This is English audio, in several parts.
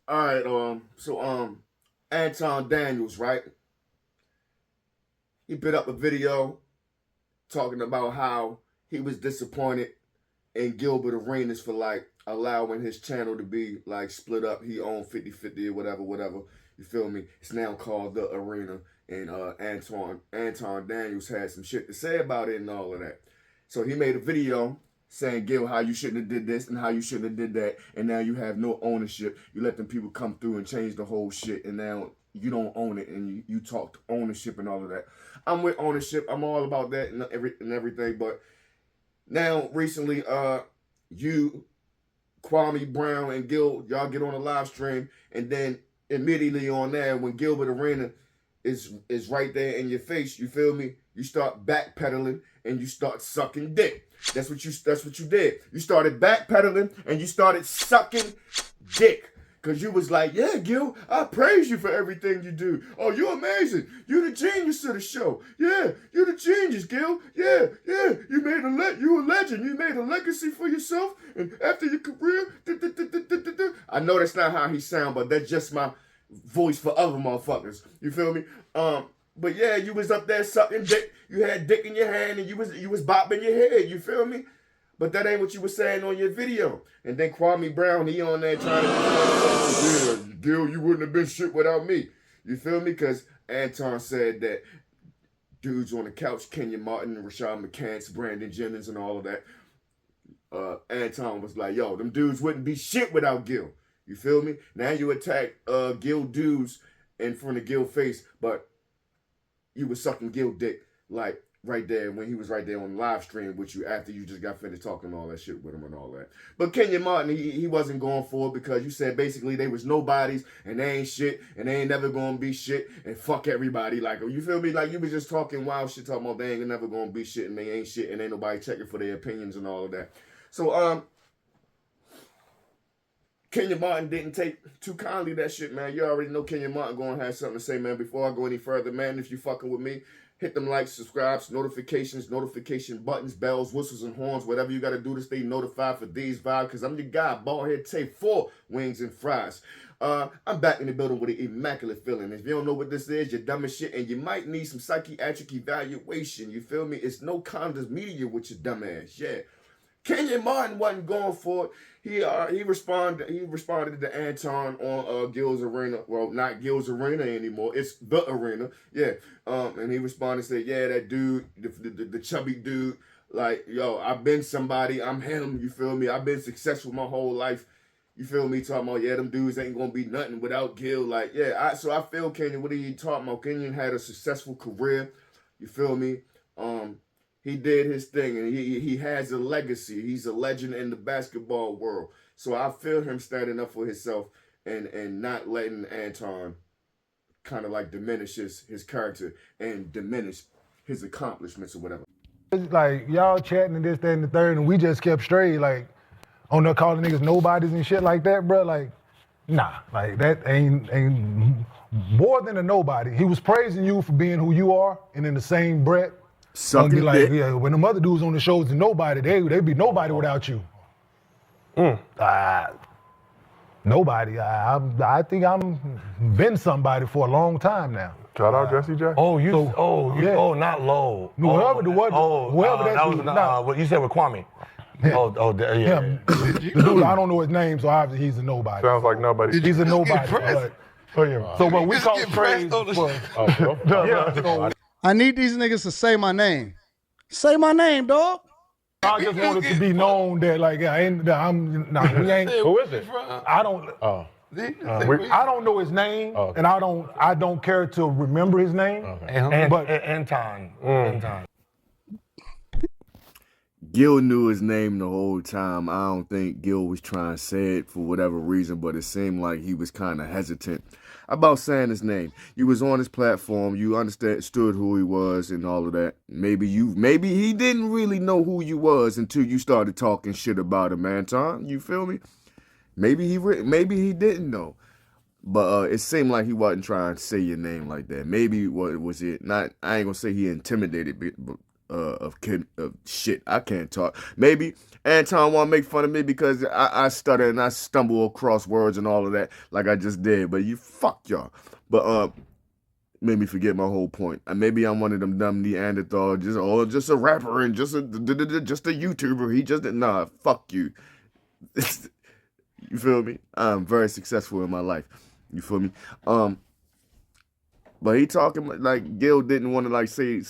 All right, Anton Daniels, right? He put up a video talking about how he was disappointed in Gilbert Arenas for like allowing his channel to be like split up. He owned 50-50 or whatever. You feel me? It's now called The Arena. And Anton Daniels had some shit to say about it and all of that. So he made a video saying, Gil, how you shouldn't have did this and how you shouldn't have did that. And now you have no ownership. You let them people come through and change the whole shit. And now you don't own it. And you talked ownership and all of that. I'm with ownership. I'm all about that and everything. But now, recently, you, Kwame Brown, and Gil, y'all get on a live stream. And then immediately on there, when Gilbert Arena is right there in your face, you feel me? You start backpedaling and you start sucking dick. That's what you did. You started backpedaling and you started sucking dick. Cause you was like, yeah, Gil, I praise you for everything you do. Oh, you're amazing. You're the genius of the show. Yeah, you're the genius, Gil. Yeah. You a legend. You made a legacy for yourself. And after your career, I know that's not how he sound, but that's just my voice for other motherfuckers. You feel me? But yeah, you was up there sucking dick. You had dick in your hand and you was bopping your head. You feel me? But that ain't what you were saying on your video. And then Kwame Brown, he on there trying to yeah, Gil, you wouldn't have been shit without me. You feel me? Because Anton said that dudes on the couch, Kenyon Martin, Rashad McCants, Brandon Jennings, and all of that. Anton was like, yo, them dudes wouldn't be shit without Gil. You feel me? Now you attack Gil dudes in front of Gil face, but you was sucking Gil dick like right there when he was right there on the live stream with you after you just got finished talking all that shit with him and all that. But Kenyon Martin, he wasn't going for it because you said basically they was nobodies and they ain't shit and they ain't never gonna be shit and fuck everybody. Like, you feel me? Like you was just talking wild shit, talking about they ain't never gonna be shit and they ain't shit and ain't nobody checking for their opinions and all of that. So, Kenyon Martin didn't take too kindly that shit, man. You already know Kenyon Martin gonna have something to say, man. Before I go any further, man, if you fucking with me, hit them likes, subscribes, notification buttons, bells, whistles, and horns, whatever you got to do to stay notified for these vibes, because I'm your guy, Baldhead Tay, for wings and fries. I'm back in the building with an immaculate feeling. If you don't know what this is, you're dumb as shit, and you might need some psychiatric evaluation. You feel me? It's no condoms media with your dumb ass. Yeah. Kenyon Martin wasn't going for it. He responded to Anton on Gil's Arena. Well, not Gil's Arena anymore. It's The Arena. Yeah. And he responded and said, yeah, that dude, the chubby dude, like, yo, I've been somebody. I'm him. You feel me? I've been successful my whole life. You feel me? Talking about, yeah, them dudes ain't gonna be nothing without Gil. Like, yeah, so I feel Kenyon, what are you talking about? Kenyon had a successful career. You feel me? He did his thing, and he has a legacy. He's a legend in the basketball world. So I feel him standing up for himself and not letting Anton kind of like diminish his character and diminish his accomplishments or whatever. Like, y'all chatting and this, that, and the third, and we just kept straight, like, on there calling niggas nobodies and shit like that, bro. Like, nah, like, that ain't more than a nobody. He was praising you for being who you are, and in the same breath, sucking be like, dick. yeah, when the other dudes on the shows, nobody, they be nobody without you. Nobody. I think I'm been somebody for a long time now. Shout out Jesse J. Not low. Whoever that was dude, what you said with Kwame. Yeah. Yeah. The dude, I don't know his name, so obviously he's a nobody. Sounds like nobody. He's a nobody. So what we call praise I need these niggas to say my name. Say my name, dog. I just want it to be known that, like, we ain't. Who is it? I don't. I don't know his name, and I don't care to remember his name. Anton. Anton. Gil knew his name the whole time. I don't think Gil was trying to say it for whatever reason, but it seemed like he was kind of hesitant about saying his name. You was on his platform. You understood who he was and all of that. Maybe he didn't really know who you was until you started talking shit about him, Anton. You feel me? Maybe he didn't know. But it seemed like he wasn't trying to say your name like that. Maybe what was it? Not, I ain't gonna say he intimidated, but shit. I can't talk. Maybe Anton want to make fun of me because I stutter and I stumble across words and all of that like I just did. But you fuck y'all. But made me forget my whole point. Maybe I'm one of them dumb Neanderthal, just a rapper and just a YouTuber. He just fuck you. You feel me? I'm very successful in my life. You feel me? But he talking like Gil didn't want to like say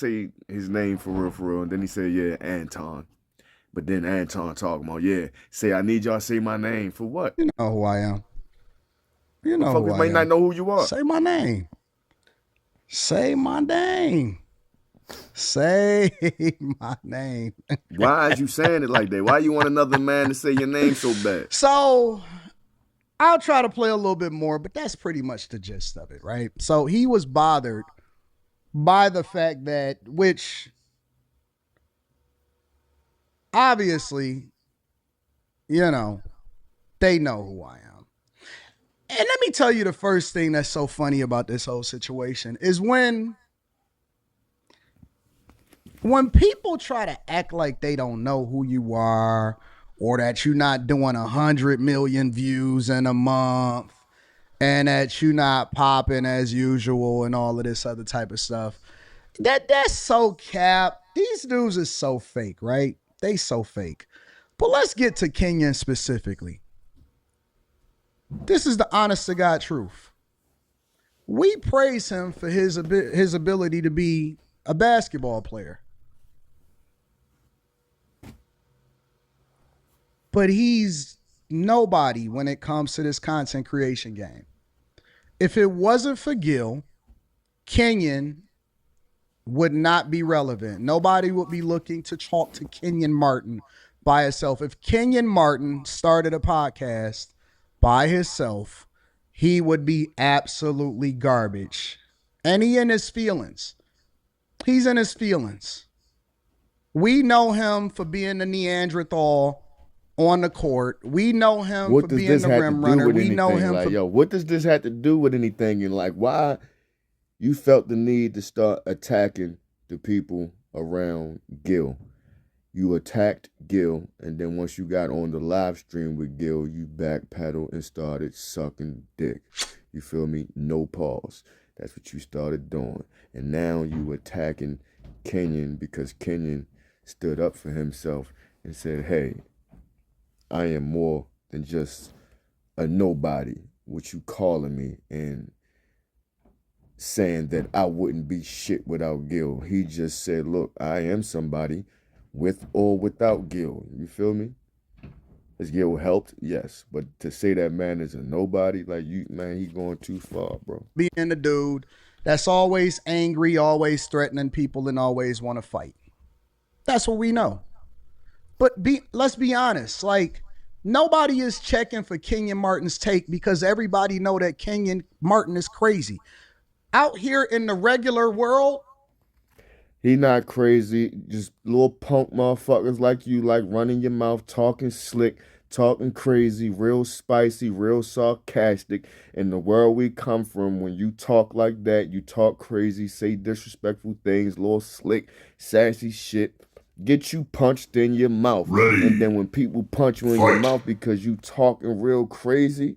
his name for real, and then he said, yeah, Anton. But then Anton talking about, yeah, say I need y'all to say my name for what? You know who I am. You know who Motherfuckers I might am. not know who you are. Say my name. Say my name. Say my name. Why is you saying it like that? Why you want another man to say your name so bad? So I'll try to play a little bit more, but that's pretty much the gist of it, right? So he was bothered by the fact that, which obviously, you know, they know who I am. And let me tell you the first thing that's so funny about this whole situation is when people try to act like they don't know who you are or that you're not doing 100 million views in a month and that you're not popping as usual and all of this other type of stuff. That's so cap. These dudes is so fake, right? They so fake. But let's get to Kenyon specifically. This is the honest to God truth. We praise him for his ability to be a basketball player. But he's nobody when it comes to this content creation game. If it wasn't for Gil, Kenyon would not be relevant. Nobody would be looking to talk to Kenyon Martin by himself. If Kenyon Martin started a podcast by himself, he would be absolutely garbage. And he in his feelings. He's in his feelings. We know him for being a Neanderthal on the court. We know him for being the rim runner. We know him like, for... yo, what does this have to do with anything? And like, why you felt the need to start attacking the people around Gil? You attacked Gil, and then once you got on the live stream with Gil, you backpedaled and started sucking dick. You feel me? No pause. That's what you started doing. And now you attacking Kenyon because Kenyon stood up for himself and said, hey, I am more than just a nobody, what you calling me, and saying that I wouldn't be shit without Gil. He just said, look, I am somebody with or without Gil. You feel me? Has Gil helped? Yes. But to say that man is a nobody, like you, man, he going too far, bro. Being a dude that's always angry, always threatening people, and always want to fight. That's what we know. But let's be honest, like, nobody is checking for Kenyon Martin's take because everybody know that Kenyon Martin is crazy. Out here in the regular world, he not crazy, just little punk motherfuckers like you, like running your mouth, talking slick, talking crazy, real spicy, real sarcastic. In the world we come from, when you talk like that, you talk crazy, say disrespectful things, little slick, sassy shit, get you punched in your mouth. Ready. And then when people punch you in your mouth because you talking real crazy,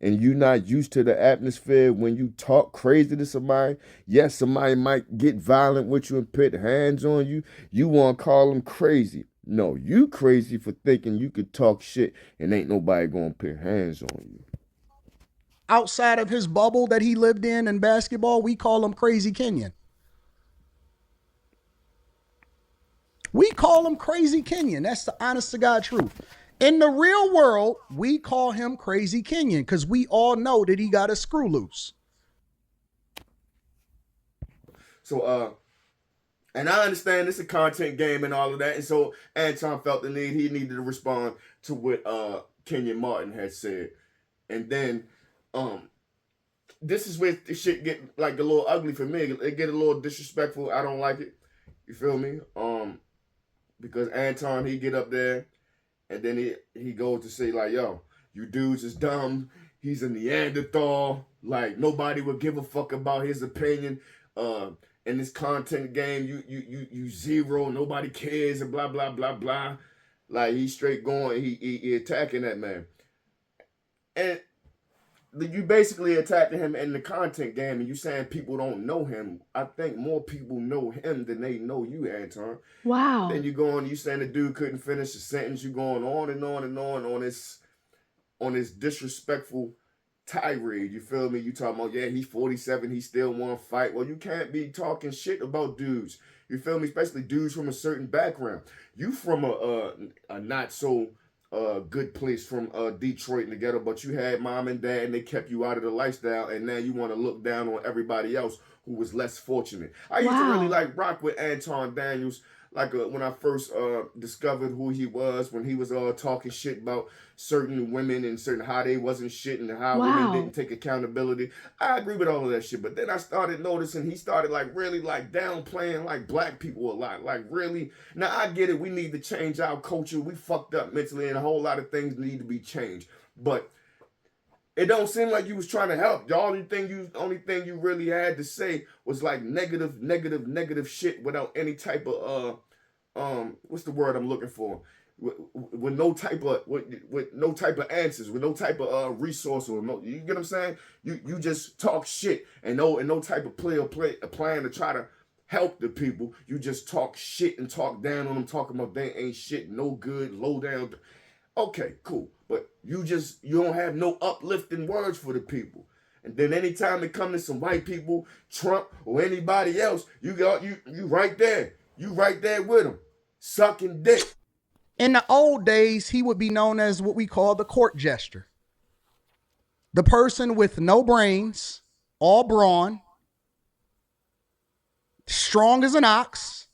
and you're not used to the atmosphere when you talk crazy to somebody, yes, somebody might get violent with you and put hands on you. You want to call them crazy. No, you crazy for thinking you could talk shit and ain't nobody going to put hands on you. Outside of his bubble that he lived in basketball, we call him Crazy Kenyon. We call him Crazy Kenyon. That's the honest to God truth. In the real world, we call him Crazy Kenyon because we all know that he got a screw loose. So, and I understand it's a content game and all of that. And so Anton felt the need. He needed to respond to what Kenyon Martin had said. And then this is where the shit get like a little ugly for me. It get a little disrespectful. I don't like it. You feel me? Because Anton, he get up there and then he goes to say like, yo, you dudes is dumb. He's a Neanderthal. Like, nobody would give a fuck about his opinion. in this content game, you zero, nobody cares, and blah blah blah blah. Like he's straight going, he attacking that man, and you basically attacking him in the content game, and you saying people don't know him. I think more people know him than they know you, Anton. Wow. Then you go on, you saying the dude couldn't finish a sentence. You going on and on and on this disrespectful tirade. You feel me? You talking about, yeah, he's 47, he still want to fight. Well, you can't be talking shit about dudes. You feel me? Especially dudes from a certain background. You from a not so good place from Detroit in the ghetto, but you had mom and dad and they kept you out of the lifestyle, and now you want to look down on everybody else who was less fortunate. I used to really like rock with Anton Daniels. Like when I first discovered who he was, when he was talking shit about certain women and certain how they wasn't shit and how women didn't take accountability. I agree with all of that shit. But then I started noticing he started like really like downplaying like black people a lot. Like really. Now I get it. We need to change our culture. We fucked up mentally and a whole lot of things need to be changed. But it don't seem like you was trying to help. The only thing you really had to say was like negative shit without any type of what's the word I'm looking for? With no type of answers, with no type of resource or no, you get what I'm saying? You just talk shit and no type of plan to try to help the people. You just talk shit and talk down on them, talking about they ain't shit, no good, low down. Okay, cool. But you don't have no uplifting words for the people. And then anytime it comes to some white people, Trump or anybody else, you right there. You right there with them. Sucking dick. In the old days, he would be known as what we call the court jester. The person with no brains, all brawn, strong as an ox.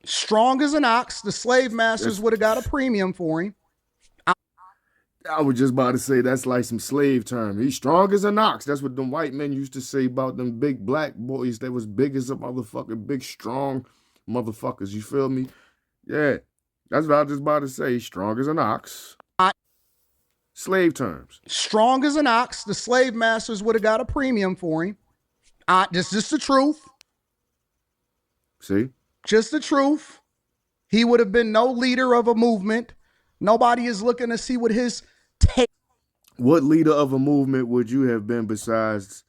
Strong as an ox. The slave masters would have got a premium for him. I was just about to say that's like some slave term. He's strong as an ox. That's what them white men used to say about them big black boys that was big as a motherfucker, big strong motherfuckers. You feel me? Yeah. That's what I was just about to say. Strong as an ox. Slave terms. Strong as an ox. The slave masters would have got a premium for him. Just the truth. See? Just the truth. He would have been no leader of a movement. Nobody is looking to see what his take. What leader of a movement would you have been besides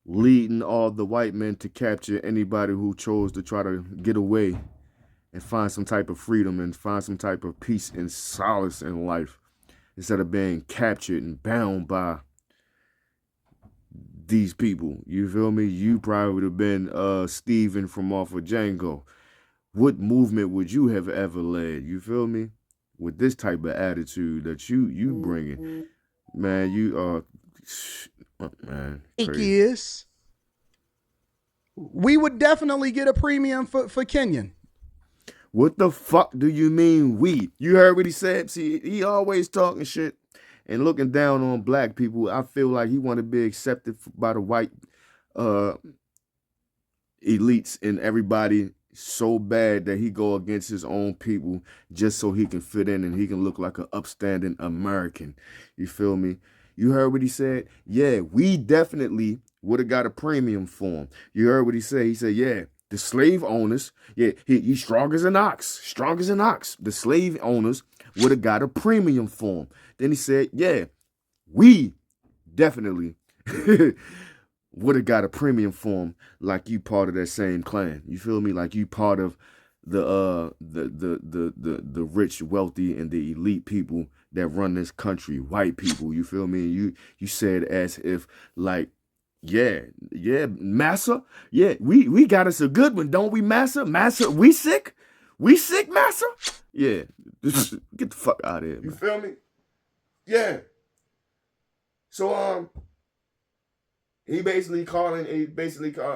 leading all the white men to capture anybody who chose to try to get away and find some type of freedom and find some type of peace and solace in life instead of being captured and bound by these people? You feel me? You probably would have been Steven from off of Django. What movement would you have ever led? You feel me? With this type of attitude that you bringing, man, you are, man, crazy. Is we would definitely get a premium for Kenyon. What the fuck do you mean we? You heard what he said? See, he always talking shit and looking down on black people. I feel like he want to be accepted by the white elites and everybody so bad that he go against his own people just so he can fit in and he can look like an upstanding American. You feel me? You heard what he said? Yeah, we definitely would have got a premium for him. You heard what he said? He said, yeah, the slave owners, yeah, he's strong as an ox, strong as an ox. The slave owners would have got a premium for him. Then he said, yeah, we definitely would have got a premium for him, like you part of that same clan. You feel me? Like you part of the rich, wealthy, and the elite people that run this country, white people. You feel me? You said as if like, yeah, massa, yeah, we got us a good one, don't we, massa? Massa, we sick, massa. Yeah, get the fuck out of here, man. You feel me? Yeah. So he basically called,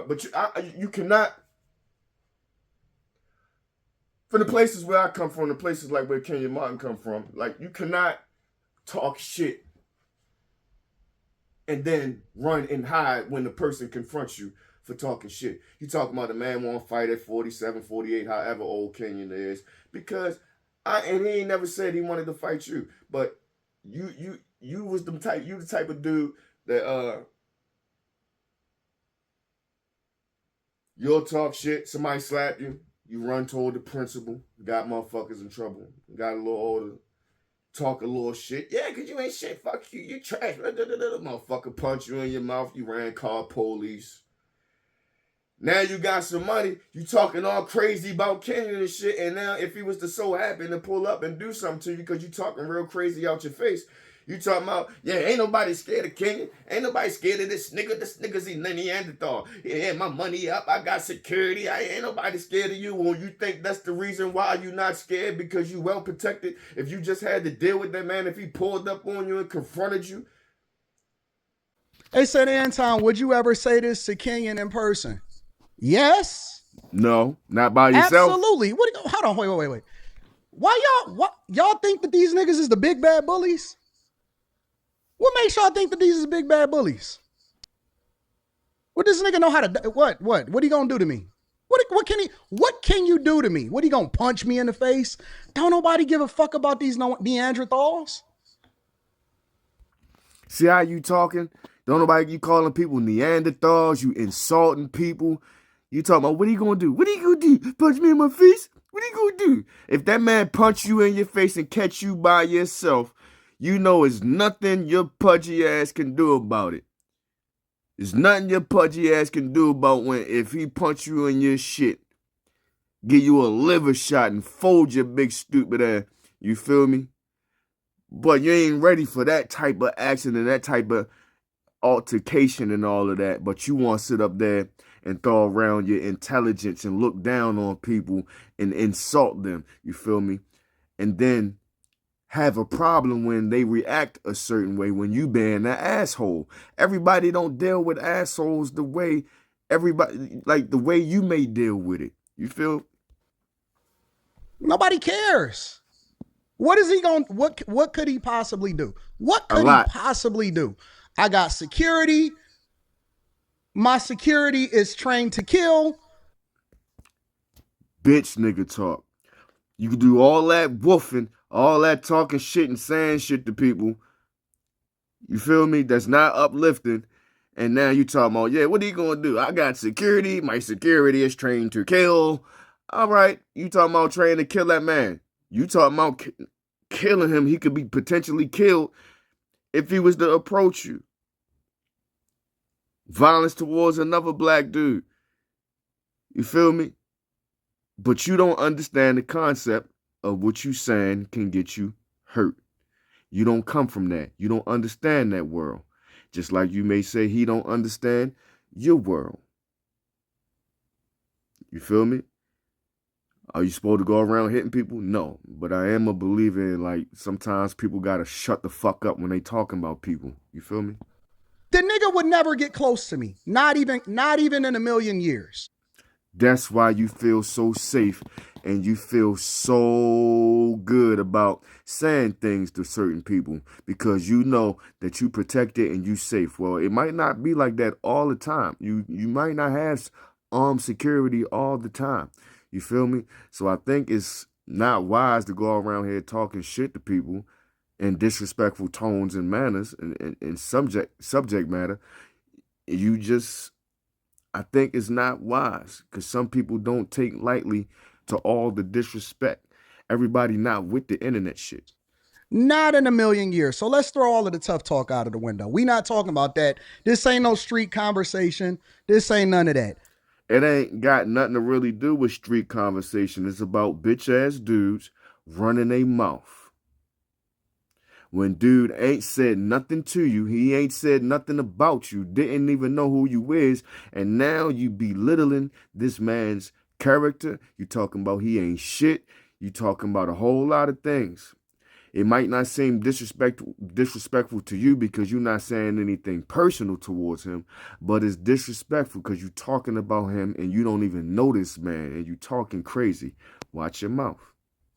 but you cannot, from the places where I come from, the places like where Kenyon Martin come from, like you cannot talk shit and then run and hide when the person confronts you for talking shit. You talking about the man want to fight at 47, 48, however old Kenyon is, because and he ain't never said he wanted to fight you, but you was the type of dude that You'll talk shit, somebody slap you, you run toward the principal, got motherfuckers in trouble, got a little older, talk a little shit. Yeah, because you ain't shit, fuck you, you trash. Motherfucker punch you in your mouth, you ran, call police. Now you got some money, you talking all crazy about Kenyon and shit, and now if he was to so happen to pull up and do something to you because you talking real crazy out your face, you talking about, yeah, ain't nobody scared of Kenyon. Ain't nobody scared of this nigga. This nigga's a Neanderthal. Yeah, my money up. I got security. Ain't nobody scared of you. Well, you think that's the reason why you not scared because you well protected? If you just had to deal with that man, if he pulled up on you and confronted you. They said, Anton, would you ever say this to Kenyon in person? Yes. No, not by yourself. Absolutely. Hold on, wait. Why y'all think that these niggas is the big bad bullies? What makes y'all think that these is big bad bullies? What does this nigga know how to what he gonna do to me? What can you do to me? What he gonna punch me in the face? Don't nobody give a fuck about these Neanderthals. See how you talking? Don't nobody, you calling people Neanderthals, you insulting people. You talking about what he gonna do? What he gonna do? Punch me in my face? What he gonna do? If that man punch you in your face and catch you by yourself, you know it's nothing your pudgy ass can do about it. There's nothing your pudgy ass can do about if he punch you in your shit, give you a liver shot and fold your big stupid ass. You feel me? But you ain't ready for that type of action and that type of altercation and all of that. But you want to sit up there and throw around your intelligence and look down on people and insult them. You feel me? And then have a problem when they react a certain way when you being an asshole. Everybody don't deal with assholes the way the way you may deal with it. You feel? Nobody cares. What is he going what could he possibly do? What could he possibly do? I got security. My security is trained to kill. Bitch nigga talk. You can do all that woofing, all that talking shit and saying shit to people. You feel me? That's not uplifting. And now you talking about, yeah, what are you going to do? I got security. My security is trained to kill. All right. You talking about trained to kill that man. You talking about killing him. He could be potentially killed if he was to approach you. Violence towards another black dude. You feel me? But you don't understand the concept of what you saying can get you hurt. You don't come from that. You don't understand that world. Just like you may say he don't understand your world. You feel me? Are you supposed to go around hitting people? No. But I am a believer in, like, sometimes people got to shut the fuck up when they talking about people. You feel me? The nigga would never get close to me. Not even in a million years. That's why you feel so safe and you feel so good about saying things to certain people because you know that you protected and you safe. Well, it might not be like that all the time. You might not have armed security all the time. You feel me? So I think it's not wise to go around here talking shit to people in disrespectful tones and manners and subject matter. I think it's not wise because some people don't take lightly to all the disrespect. Everybody not with the internet shit. Not in a million years. So let's throw all of the tough talk out of the window. We not talking about that. This ain't no street conversation. This ain't none of that. It ain't got nothing to really do with street conversation. It's about bitch ass dudes running their mouth. When dude ain't said nothing to you, he ain't said nothing about you, didn't even know who you is, and now you belittling this man's character. You talking about he ain't shit. You talking about a whole lot of things. It might not seem disrespectful to you because you're not saying anything personal towards him, but it's disrespectful because you're talking about him and you don't even know this man and you talking crazy. Watch your mouth.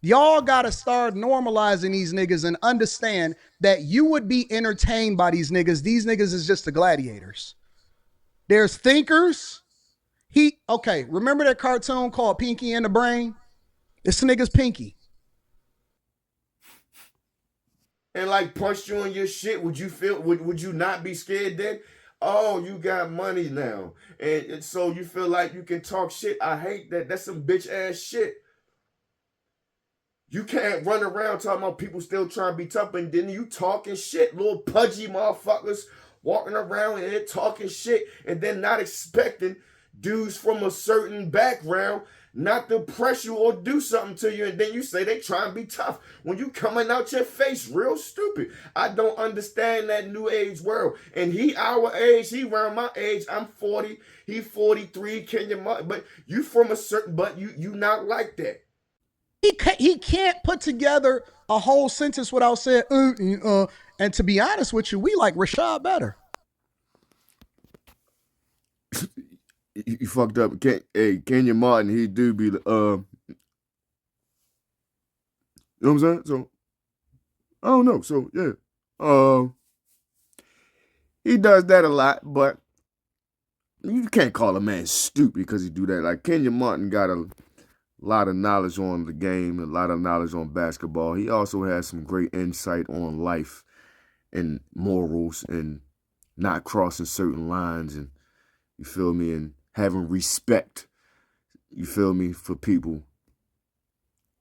Y'all got to start normalizing these niggas and understand that you would be entertained by these niggas. These niggas is just the gladiators. There's thinkers. Remember that cartoon called Pinky and the Brain? This nigga's Pinky. And like punched you on your shit, would you not be scared then? oh, you got money now. And so you feel like you can talk shit. I hate that. That's some bitch ass shit. You can't run around talking about people still trying to be tough, and then you talking shit, little pudgy motherfuckers walking around here talking shit, and then not expecting dudes from a certain background not to press you or do something to you, and then you say they trying to be tough when you coming out your face real stupid. I don't understand that new age world. And he our age, he around my age. I'm 40, he 43, Kenyon, but you from a certain, but you not like that. He can't put together a whole sentence without saying and to be honest with you, we like Rashad better. You fucked up. Hey, Kenyon Martin, he do be you know what I'm saying? So I don't know. So yeah. He does that a lot, but you can't call a man stupid because he do that. Like Kenyon Martin got a lot of knowledge on the game, a lot of knowledge on basketball. He also has some great insight on life and morals and not crossing certain lines, and you feel me, and having respect, you feel me, for people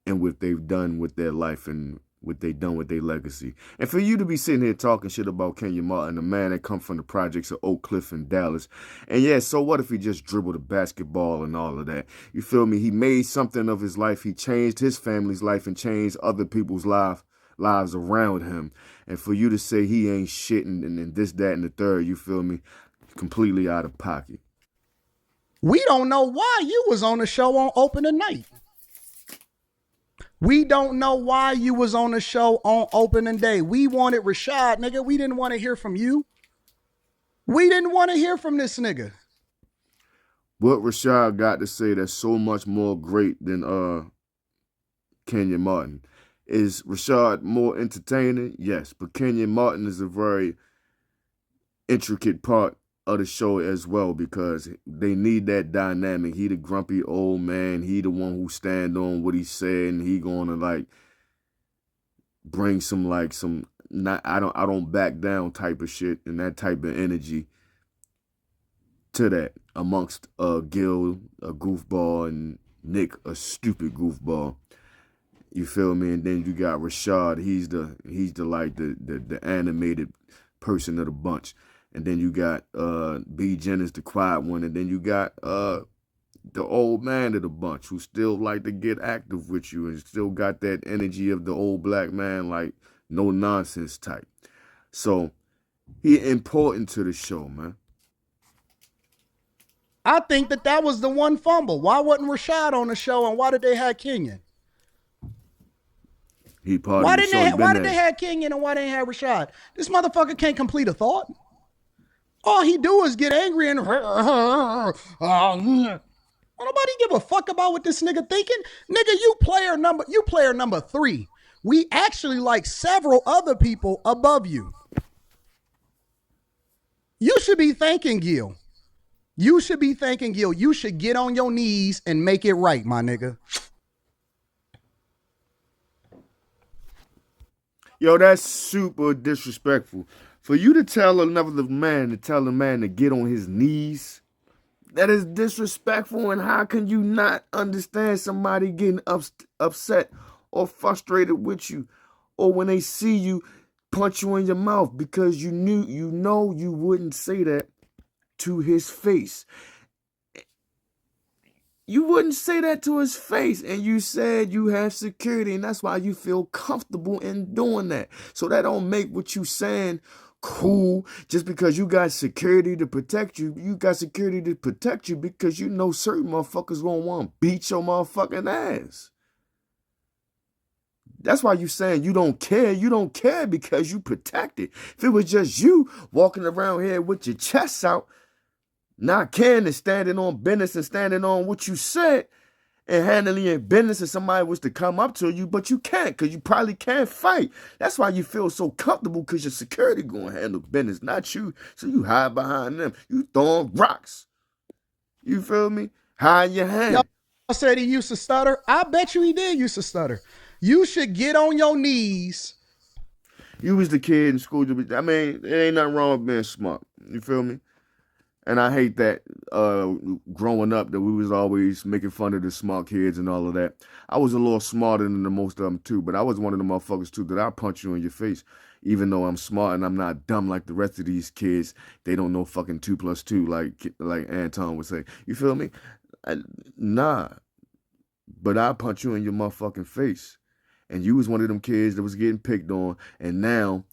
and what they've done with their life and what they done with their legacy. And for you to be sitting here talking shit about Kenyon Martin, a man that come from the projects of Oak Cliff and Dallas, and yeah, so what if he just dribbled a basketball and all of that? You feel me? He made something of his life. He changed his family's life and changed other people's lives around him. And for you to say he ain't shit and this, that, and the third, you feel me? Completely out of pocket. We don't know why you was on the show on opening night. We don't know why you was on the show on opening day. We wanted Rashad, nigga. We didn't want to hear from you. We didn't want to hear from this nigga. What Rashad got to say that's so much more great than Kenyon Martin. Is Rashad more entertaining? Yes, but Kenyon Martin is a very intricate part of the show as well because they need that dynamic. He the grumpy old man. He the one who stand on what he said, and he gonna like bring some not I don't back down type of shit and that type of energy to that amongst Gil, a goofball, and Nick, a stupid goofball. You feel me? And then you got Rashad. He's the like the animated person of the bunch. And then you got B. Jennings, the quiet one. And then you got the old man of the bunch who still like to get active with you and still got that energy of the old black man, like no nonsense type. So he important to the show, man. I think that was the one fumble. Why wasn't Rashad on the show and why did they have Kenyon? Why did they have Kenyon and why they have Rashad? This motherfucker can't complete a thought. All he do is get angry and nobody give a fuck about what this nigga thinking. Nigga, you player number 3. We actually like several other people above you. You should be thanking Gil. You should be thanking Gil. You should get on your knees and make it right, my nigga. Yo, that's super disrespectful. For you to tell a man to get on his knees, that is disrespectful. And how can you not understand somebody getting upset or frustrated with you, or when they see you punch you in your mouth because you know you wouldn't say that to his face. You wouldn't say that to his face, and you said you have security, and that's why you feel comfortable in doing that. So that don't make what you saying cool just because you got security to protect you. You got security to protect you because you know certain motherfuckers gonna want to beat your motherfucking ass. That's why you saying you don't care. You don't care because you protected. If it was just you walking around here with your chest out, not caring and standing on business and standing on what you said and handling your business if somebody was to come up to you, but you can't because you probably can't fight. That's why you feel so comfortable because your security going to handle business, not you. So you hide behind them. You throwing rocks. You feel me? Hide your hand. Y'all said he used to stutter. I bet you he did used to stutter. You should get on your knees. You was the kid in school. I mean, there ain't nothing wrong with being smart. You feel me? And I hate that growing up that we was always making fun of the smart kids and all of that. I was a little smarter than the most of them too, but I was one of the motherfuckers too that I punch you in your face, even though I'm smart and I'm not dumb like the rest of these kids. They don't know fucking 2+2 like Anton would say. You feel me? I, nah, but I punch you in your motherfucking face, and you was one of them kids that was getting picked on, and now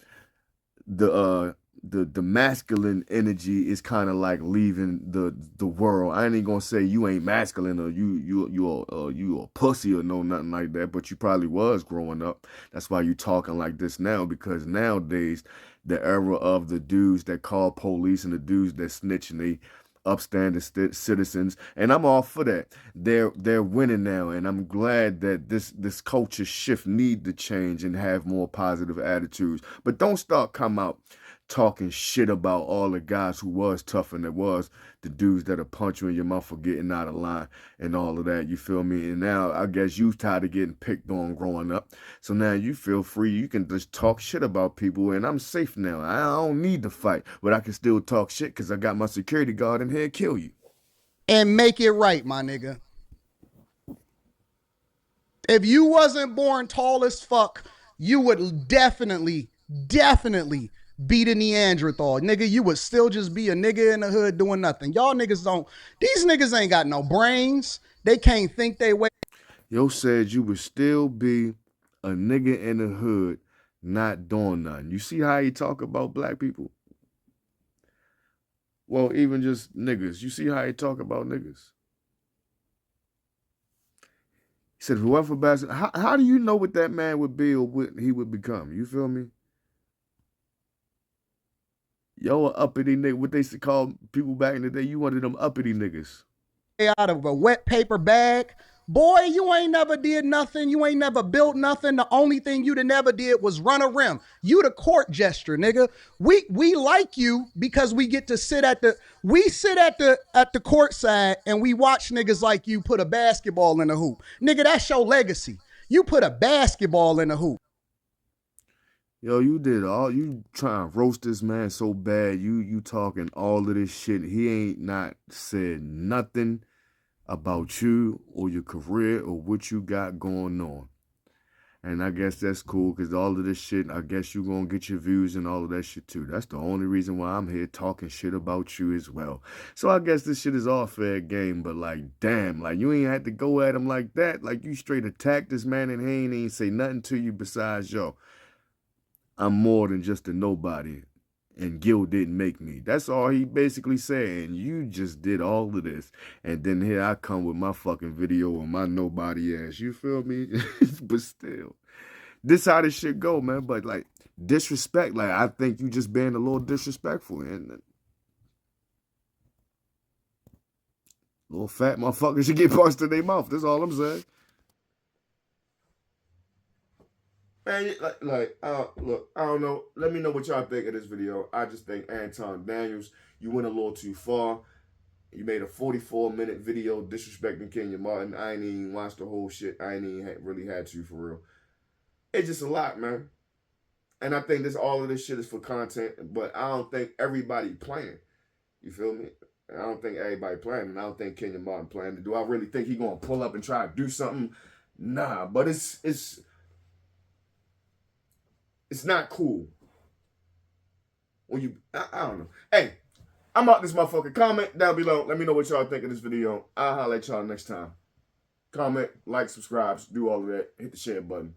the the masculine energy is kind of like leaving the world. I ain't gonna say you ain't masculine or you a pussy or no nothing like that, but you probably was growing up. That's why you talking like this now, because nowadays the era of the dudes that call police and the dudes that snitch and they upstanding citizens, and I'm all for that. They're winning now, and I'm glad that this culture shift need to change and have more positive attitudes. But don't start come out talking shit about all the guys who was tough and it was the dudes that'll punch you in your mouth for getting out of line and all of that. You feel me? And now I guess you tired of getting picked on growing up. So now you feel free. You can just talk shit about people, and I'm safe now. I don't need to fight, but I can still talk shit because I got my security guard in here to kill you. And make it right, my nigga. If you wasn't born tall as fuck, you would definitely be the Neanderthal. Nigga, you would still just be a nigga in the hood doing nothing. Y'all niggas don't, these niggas ain't got no brains. They can't think they way. Yo said you would still be a nigga in the hood not doing nothing. You see how he talk about black people? Well, even just niggas. You see how he talk about niggas? He said, whoever basketball, how do you know what that man would be or what he would become? You feel me? Yo, a uppity nigga. What they used to call people back in the day, you one of them uppity niggas. Out of a wet paper bag. Boy, you ain't never did nothing. You ain't never built nothing. The only thing you never did was run a rim. You the court gesture, nigga. We like you because we get to sit at the court side and we watch niggas like you put a basketball in the hoop. Nigga, that's your legacy. You put a basketball in the hoop. Yo, you trying to roast this man so bad. You talking all of this shit. He ain't not said nothing about you or your career or what you got going on. And I guess that's cool because all of this shit, I guess you going to get your views and all of that shit too. That's the only reason why I'm here talking shit about you as well. So I guess this shit is all fair game, but like, damn, like you ain't had to go at him like that. Like you straight attacked this man and he ain't say nothing to you besides, yo, I'm more than just a nobody. And Gil didn't make me. That's all he basically said. And you just did all of this. And then here I come with my fucking video and my nobody ass. You feel me? But still. This how this shit go, man. But like disrespect, like I think you just being a little disrespectful. And little fat motherfuckers should get punched in their mouth. That's all I'm saying. Man, look, I don't know. Let me know what y'all think of this video. I just think Anton Daniels, you went a little too far. You made a 44-minute video disrespecting Kenyon Martin. I ain't even watched the whole shit. I ain't even really had to, for real. It's just a lot, man. And I think all of this shit is for content, but I don't think everybody playing. You feel me? I don't think everybody playing, and I don't think Kenyon Martin playing. Do I really think he gonna pull up and try to do something? Nah, but it's not cool. When I don't know. Hey, I'm out this motherfucker. Comment down below. Let me know what y'all think of this video. I'll holler at y'all next time. Comment, like, subscribe, do all of that. Hit the share button.